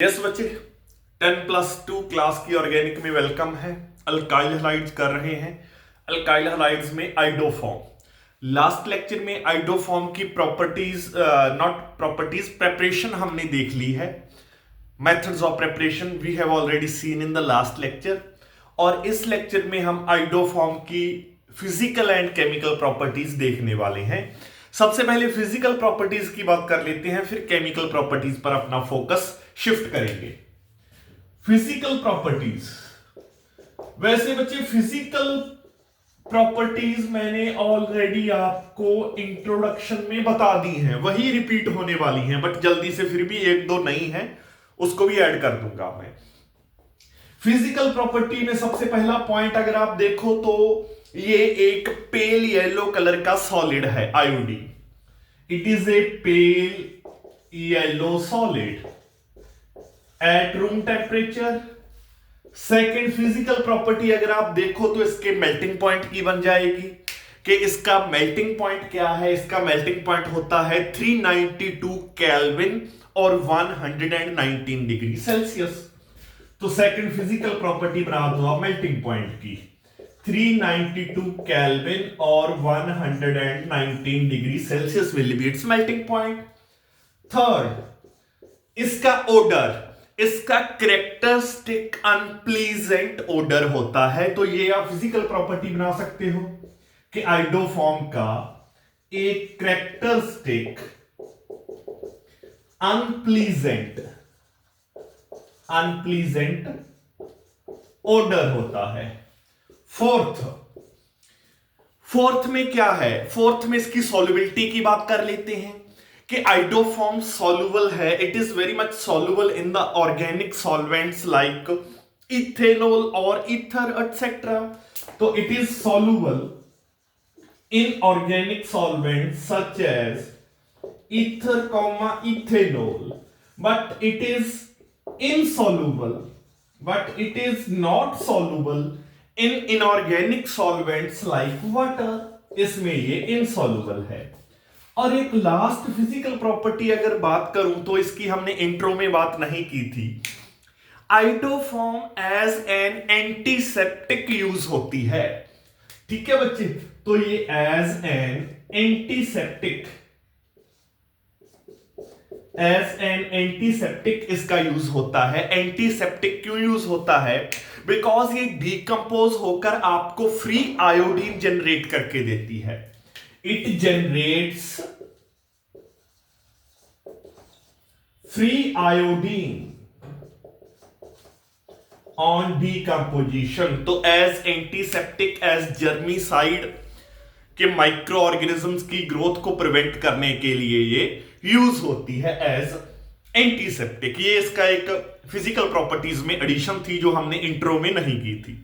Yes बच्चे 10+2 class की organic में वेलकम है। अल्काइल हलाइड्स कर रहे हैं। अल्काइल हलाइड्स में आइडोफॉर्म। लास्ट लेक्चर में आइडोफॉर्म की प्रॉपर्टीज नॉट प्रॉपर्टीज प्रेपरेशन हमने देख ली है। Methods of preparation we have already seen in the last lecture. और इस लेक्चर में हम आइडोफॉर्म की फिजिकल एंड केमिकल प्रॉपर्टीज देखने वाले हैं। सबसे पहले फिजिकल प्रॉपर्टीज की बात कर लेते हैं, फिर केमिकल प्रॉपर्टीज पर अपना फोकस शिफ्ट करेंगे। फिजिकल प्रॉपर्टीज, वैसे बच्चे फिजिकल प्रॉपर्टीज मैंने ऑलरेडी आपको इंट्रोडक्शन में बता दी हैं, वही रिपीट होने वाली हैं, बट जल्दी से फिर भी एक दो नई हैं उसको भी ऐड कर दूंगा मैं। फिजिकल प्रॉपर्टी में सबसे पहला पॉइंट अगर आप देखो तो ये एक पेल येलो कलर का सॉलिड है iodine. It is a pale yellow solid at room temperature. Second physical property अगर आप देखो तो इसके मेल्टिंग पॉइंट की बन जाएगी कि इसका मेल्टिंग पॉइंट क्या है। इसका मेल्टिंग पॉइंट होता है 392 केल्विन और 119 डिग्री सेल्सियस। तो सेकंड फिजिकल प्रॉपर्टी बना दो आप मेल्टिंग पॉइंट की, 392 केल्विन और 119 degree Celsius will be it's melting point. Third, इसका ओडर, इसका कैरेक्टरिस्टिक अनप्लीजेंट ओडर होता है। तो ये आप फिजिकल प्रॉपर्टी बना सकते हो कि आइडोफॉर्म का एक कैरेक्टरिस्टिक अनप्लीजेंट ओडर होता है। फोर्थ में क्या है? फोर्थ में इसकी सॉल्युबिलिटी की बात कर लेते हैं कि आइडोफॉर्म सॉल्युबल है। It is very much soluble in the organic solvents like ethanol और ईथर एटसेट्रा। तो it is soluble in organic solvents such as ether comma ethanol, but it is insoluble, but it is not soluble in inorganic solvents like water। इसमें ये insoluble है। और एक last physical property अगर बात करूं तो इसकी हमने इंट्रो में बात नहीं की थी। Iodoform as an antiseptic use होती है। ठीक है बच्चे, तो ये एज एन एंटीसेप्टिक इसका यूज होता है। एंटीसेप्टिक क्यों यूज होता है? बिकॉज ये डीकंपोज होकर आपको फ्री आयोडीन जनरेट करके देती है। It generates free iodine on decomposition. तो एज एंटीसेप्टिक, एज जर्मीसाइड के माइक्रो ऑर्गेनिजम्स की ग्रोथ को प्रिवेंट करने के लिए ये यूज होती है एज एंटीसेप्टिक। ये इसका एक फिजिकल प्रॉपर्टीज में एडिशन थी जो हमने इंट्रो में नहीं की थी।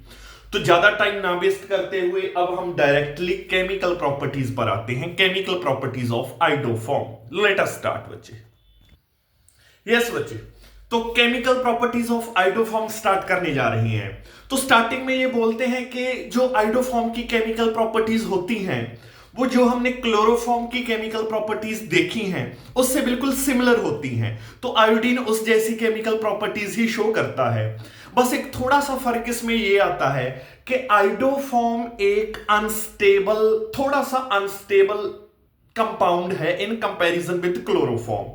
तो ज्यादा टाइम ना वेस्ट करते हुए अब हम डायरेक्टली केमिकल प्रॉपर्टीज पर आते हैं। Chemical properties of iodoform. Late us start बच्चे। यस बच्चे, तो chemical properties of iodoform start करने जा रही हैं। तो स्टार्टिंग में ये बोलते हैं कि जो आइडोफॉर्म की केमिकल प्रॉपर्टीज होती हैं वो जो हमने क्लोरोफॉर्म की केमिकल प्रॉपर्टीज देखी हैं उससे बिल्कुल सिमिलर होती हैं। तो आयोडीन उस जैसी केमिकल प्रॉपर्टीज ही शो करता है। बस एक थोड़ा सा फर्क इसमें ये आता है कि आइडोफॉर्म एक अनस्टेबल, थोड़ा सा अनस्टेबल कंपाउंड है इन कंपैरिजन विद क्लोरोफॉर्म,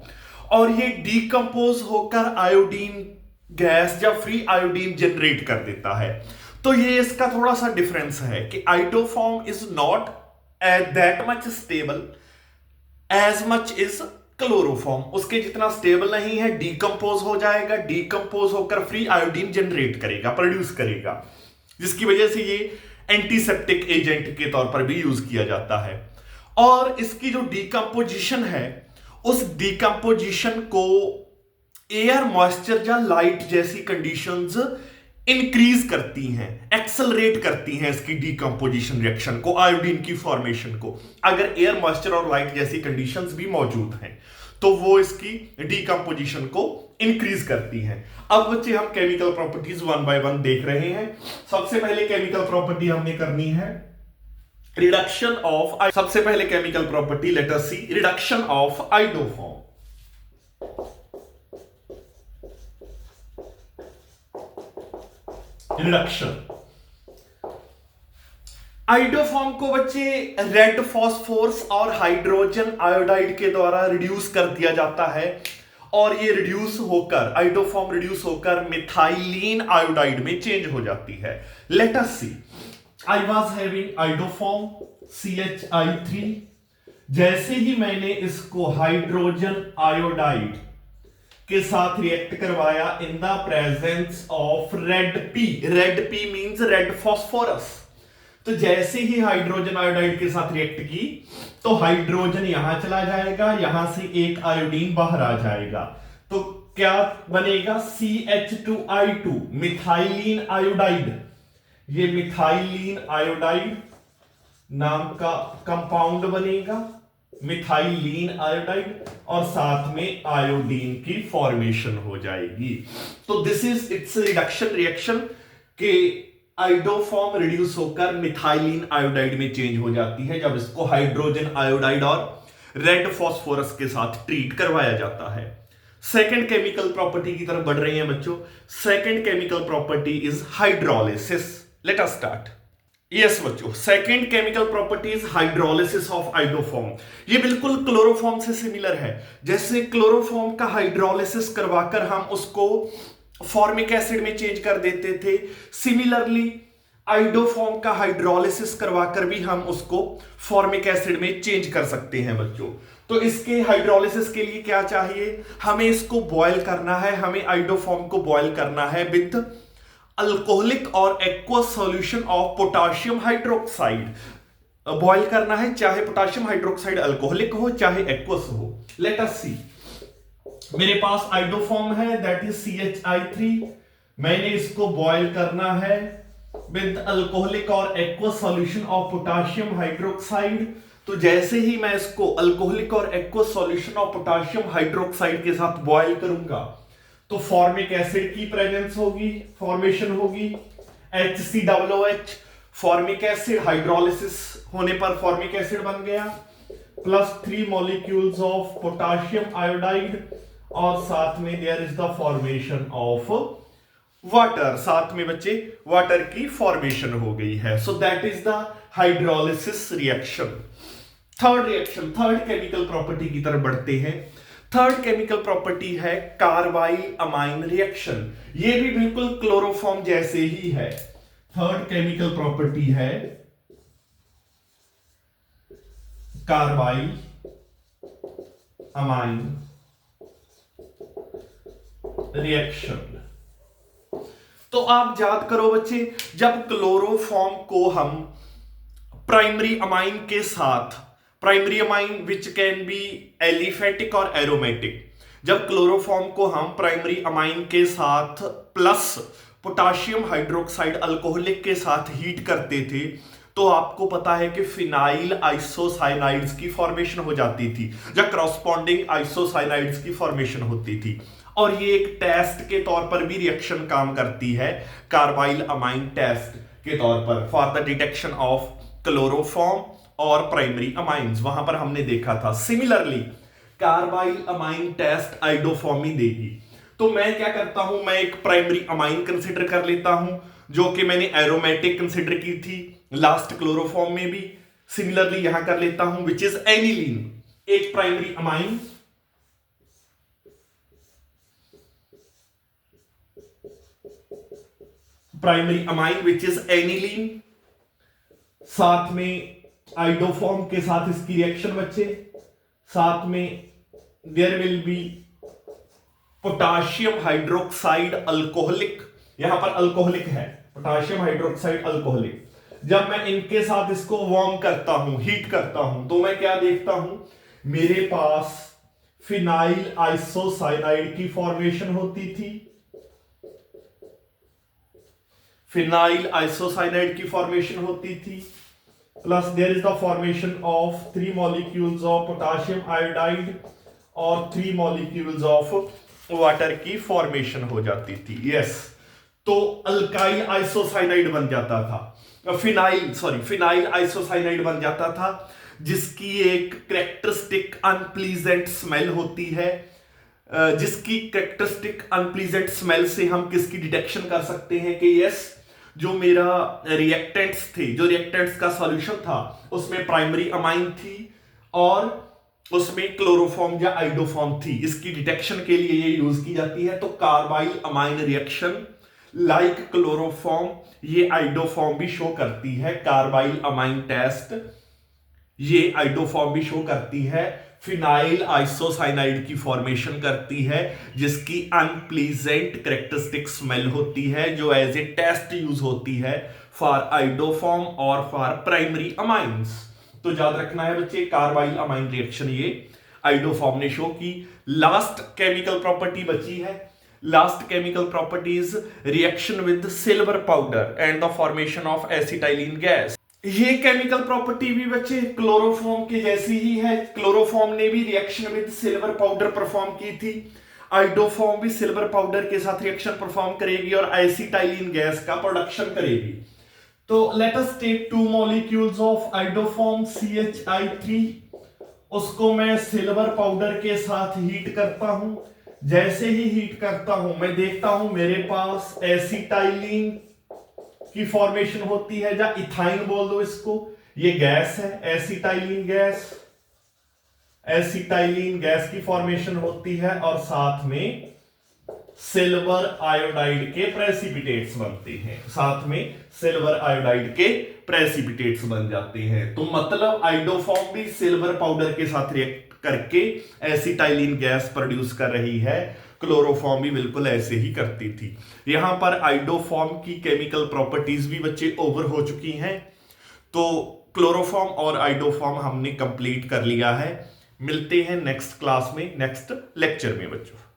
और ये डीकंपोज होकर आयोडीन गैस या फ्री आयोडीन जनरेट कर देता है। तो ये इसका थोड़ा सा डिफरेंस है कि iodoform is not that much stable as much is chloroform. उसके जितना स्टेबल नहीं है, डीकंपोज हो जाएगा, डीकंपोज होकर फ्री आयोडीन जनरेट करेगा, प्रोड्यूस करेगा, जिसकी वजह से ये एंटीसेप्टिक एजेंट के तौर पर भी यूज किया जाता है। और इसकी जो डीकंपोजिशन है उस डीकंपोजिशन को एयर, मॉइस्चर या लाइट जैसी कंडीशंस इंक्रीज करती हैं, एक्सेलरेट करती हैं इसकी डीकंपोजिशन रिएक्शन को, आयोडीन की फॉर्मेशन को। अगर एयर, मॉइस्चर और लाइट जैसी कंडीशंस भी मौजूद हैं तो वो इसकी डीकंपोजिशन को इंक्रीज करती हैं। अब बच्चे हम chemical properties one by one देख रहे हैं। सबसे पहले केमिकल प्रॉपर्टी हमने करनी है रिडक्शन ऑफ। सबसे पहले chemical property let us see reduction of iodoform. Reduction. Iodoform को बच्चे रेड फॉस्फोरस और हाइड्रोजन आयोडाइड के द्वारा रिड्यूस कर दिया जाता है और ये रिड्यूस होकर आइडोफॉर्म रिड्यूस होकर मिथाइलिन आयोडाइड में चेंज हो जाती है। Let us see, I was having iodoform CH3, जैसे ही मैंने इसको हाइड्रोजन आयोडाइड के साथ रिएक्ट करवाया in the presence of red P means red phosphorus, तो जैसे ही हाइड्रोजन आयोडाइड के साथ रिएक्ट की तो हाइड्रोजन यहां चला जाएगा, यहां से एक आयोडीन बाहर आ जाएगा, तो क्या बनेगा CH2I2 मिथाइलिन आयोडाइड। ये मिथाइलिन आयोडाइड नाम का कंपाउंड बनेगा, मिथाइलिन आयोडाइड, और साथ में आयोडीन की फॉर्मेशन हो जाएगी। तो this is it's reduction reaction के आइडोफॉर्म रिड्यूस होकर मिथाइलिन आयोडाइड में चेंज हो जाती है जब इसको हाइड्रोजन आयोडाइड और रेड फॉस्फोरस के साथ ट्रीट करवाया जाता है। सेकंड केमिकल प्रॉपर्टी की तरफ बढ़ रहे हैं बच्चों। Second chemical property is hydrolysis. Let us start. Yes बच्चों, second chemical property is hydrolysis of iodoform. ये बिल्कुल क्लोरोफॉर्म से सिमिलर है। जैसे क्लोरोफॉर्म का हाइड्रोलिसिस करवाकर हम उसको फॉर्मिक एसिड में चेंज कर देते थे, सिमिलरली आइडोफॉर्म का हाइड्रोलिसिस करवाकर भी हम उसको फॉर्मिक एसिड में चेंज कर सकते हैं बच्चों। तो इसके हाइड्रोलिसिस के लिए क्या चाहिए, हमें इसको बॉयल करना है, हमें आइडोफॉर्म को बॉयल करना है विद अल्कोहलिक और aqueous solution of potassium hydroxide. Boil करना है, चाहे पोटाशियम हाइड्रोक्साइड अल्कोहलिक हो चाहे एक्वस हो। लेट अस सी, मेरे पास आइडोफॉर्म है दैट इज CH3, मैंने इसको बॉयल करना है विद अल्कोहलिक और aqueous solution of potassium hydroxide. तो जैसे ही मैं इसको अल्कोहलिक और aqueous solution of potassium hydroxide के साथ बॉयल करूंगा तो फॉर्मिक एसिड की प्रेजेंस होगी, फॉर्मेशन होगी HCOOH, फॉर्मिक एसिड हाइड्रोलिसिस होने पर फॉर्मिक एसिड बन गया, plus 3 molecules of potassium iodide, और साथ में there is the formation of water, साथ में बच्चे वाटर की फॉर्मेशन हो गई है। So that is the hydrolysis reaction. Third chemical property की तरफ बढ़ते हैं। थर्ड केमिकल प्रॉपर्टी है कार्बाइल अमाइन रिएक्शन। ये भी बिल्कुल क्लोरोफॉर्म जैसे ही है। थर्ड केमिकल प्रॉपर्टी है कार्बाइल अमाइन रिएक्शन। तो आप याद करो बच्चे, जब क्लोरोफॉर्म को हम प्राइमरी अमाइन के साथ, primary amine which can be aliphatic और एरोमेटिक, जब क्लोरोफॉर्म को हम प्राइमरी अमाइन के साथ plus potassium hydroxide alcoholic K साथ हीट करते थे तो आपको पता है कि फिनाइल आइसोसाइनाइड्स की फॉर्मेशन हो जाती थी, जब करॉस्पॉन्डिंग आइसोसाइनाइड्स की फॉर्मेशन होती थी। और ये एक टेस्ट के तौर पर भी रिएक्शन काम करती है, कार्बाइल अमाइन टेस्ट के तौर पर, for the detection of chloroform और प्राइमरी अमाइंस। वहां पर हमने देखा था। Similarly carbylamine test iodoform ही देगी। तो मैं क्या करता हूं, मैं एक प्राइमरी अमाइन कंसिडर कर लेता हूं जो कि मैंने एरोमेटिक कंसिडर की थी लास्ट क्लोरोफॉर्म में भी। सिमिलरली यहां कर लेता हूं विच इज एनिलीन, एक primary amine, primary amine which is aniline, साथ में आइडोफॉर्म के साथ इसकी रिएक्शन बच्चे, साथ में there will be potassium hydroxide alcoholic, यहां पर अल्कोहलिक है, पोटाशियम हाइड्रोक्साइड अल्कोहलिक। जब मैं इनके साथ इसको वार्म करता हूं, हीट करता हूं, तो मैं क्या देखता हूं, मेरे पास फिनाइल आइसोसाइनाइड की फॉर्मेशन होती थी, फिनाइल आइसोसाइनाइड की फॉर्मेशन होती थी, plus there is the formation of 3 molecules of potassium iodide और 3 मॉलिक्यूल्स ऑफ वाटर की फॉर्मेशन हो जाती थी। यस, तो अल्काइल आइसोसाइनाइड बन जाता था, फिनाइल आइसोसाइनाइड बन जाता था, जिसकी एक कैरेक्टरिस्टिक अनप्लीजेंट स्मेल होती है, जिसकी कैरेक्टरिस्टिक अनप्लीजेंट स्मेल से हम किसकी डिटेक्शन कर सकते हैं कि यस जो मेरा रिएक्टेंट्स थे, जो रिएक्टेंट्स का सॉल्यूशन था उसमें प्राइमरी अमाइन थी और उसमें क्लोरोफॉर्म या आइडोफॉर्म थी। इसकी डिटेक्शन के लिए ये यूज की जाती है। तो carbyl amine reaction like chloroform, ये आइडोफॉर्म भी शो करती है। कार्बाइल अमाइन टेस्ट ये आइडोफॉर्म भी शो करती है। फिनाइल आइसोसाइनाइड की फॉर्मेशन करती है जिसकी अनप्लीजेंट कैरेक्टरिस्टिक स्मेल होती है, जो एज ए टेस्ट यूज होती है फॉर आइडोफॉर्म और फॉर प्राइमरी अमाइंस। तो याद रखना है बच्चे, कार्बाइल अमाइन रिएक्शन ये आइडोफॉर्म ने शो की। लास्ट केमिकल प्रॉपर्टी बची है। Last chemical property is reaction with silver powder and the formation of acetylene gas. ये केमिकल प्रॉपर्टी भी बच्चे क्लोरोफॉर्म के जैसी ही है। क्लोरोफॉर्म ने भी reaction with silver powder perform की थी। आइडोफॉर्म भी सिल्वर पाउडर के साथ रिएक्शन परफॉर्म करेगी और एसिटाइलिन गैस का प्रोडक्शन करेगी। तो let us take two molecules of iodoform CH3, उसको मैं सिल्वर पाउडर के साथ हीट करता हूं। जैसे ही हीट करता हूं मैं देखता हूं मेरे पास एसिटाइलिन की फॉर्मेशन होती है, या इथाइन बोल दो इसको। ये गैस है एसिटाइलिन गैस। एसिटाइलिन गैस की फॉर्मेशन होती है और साथ में सिल्वर आयोडाइड के प्रेसिपिटेट्स बनते हैं। साथ में सिल्वर आयोडाइड के प्रेसिपिटेट्स बन जाते हैं। तो मतलब आइडोफॉर्म भी सिल्वर पाउडर के साथ रिएक्ट करके एसिटाइलिन गैस प्रोड्यूस कर रही है। क्लोरोफॉर्म भी बिल्कुल ऐसे ही करती थी। यहां पर आइडोफॉर्म की केमिकल प्रॉपर्टीज भी बच्चे ओवर हो चुकी हैं। तो क्लोरोफॉर्म और आइडोफॉर्म हमने कंप्लीट कर लिया है। मिलते हैं नेक्स्ट क्लास में, नेक्स्ट लेक्चर में बच्चों।